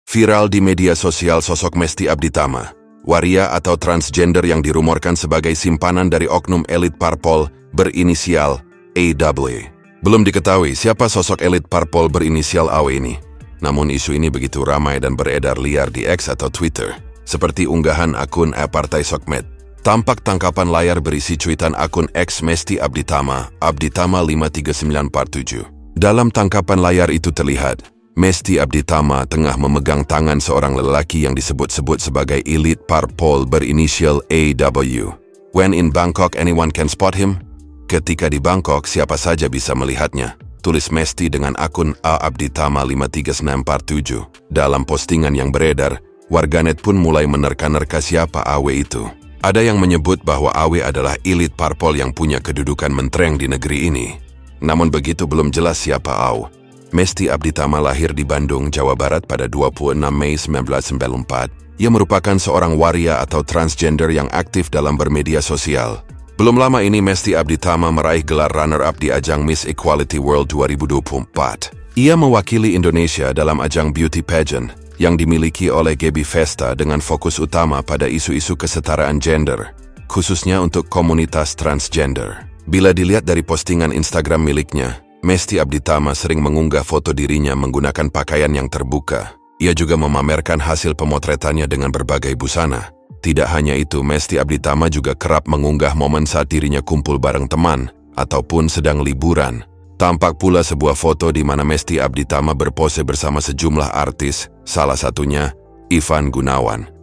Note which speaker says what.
Speaker 1: Viral di media sosial sosok Mesti Abditama, waria atau transgender yang dirumorkan sebagai simpanan dari oknum elit parpol berinisial AW. Belum diketahui siapa sosok elit parpol berinisial AW ini. Namun isu ini begitu ramai dan beredar liar di X atau Twitter, seperti unggahan akun Partai Sokmed. Tampak tangkapan layar berisi cuitan akun X Mesti Abditama, Abditama 53947. Dalam tangkapan layar itu terlihat, Mesti Abditama tengah memegang tangan seorang lelaki yang disebut-sebut sebagai elit parpol berinisial AW. When in Bangkok, anyone can spot him. Ketika di Bangkok, siapa saja bisa melihatnya. Tulis Mesti dengan akun Abditama 53947. Dalam postingan yang beredar, warganet pun mulai menerka-nerka siapa AW itu. Ada yang menyebut bahwa AW adalah elit parpol yang punya kedudukan mentereng di negeri ini. Namun begitu belum jelas siapa AW. Mesti Abditama lahir di Bandung, Jawa Barat pada 26 Mei 1994. Ia merupakan seorang waria atau transgender yang aktif dalam bermedia sosial. Belum lama ini Mesti Abditama meraih gelar runner-up di ajang Miss Equality World 2024. Ia mewakili Indonesia dalam ajang beauty pageant yang dimiliki oleh Gaby Vesta dengan fokus utama pada isu-isu kesetaraan gender, khususnya untuk komunitas transgender. Bila dilihat dari postingan Instagram miliknya, Mesti Abditama sering mengunggah foto dirinya menggunakan pakaian yang terbuka. Ia juga memamerkan hasil pemotretannya dengan berbagai busana. Tidak hanya itu, Mesti Abditama juga kerap mengunggah momen saat dirinya kumpul bareng teman ataupun sedang liburan. Tampak pula sebuah foto di mana Mesti Abditama berpose bersama sejumlah artis, salah satunya Ivan Gunawan.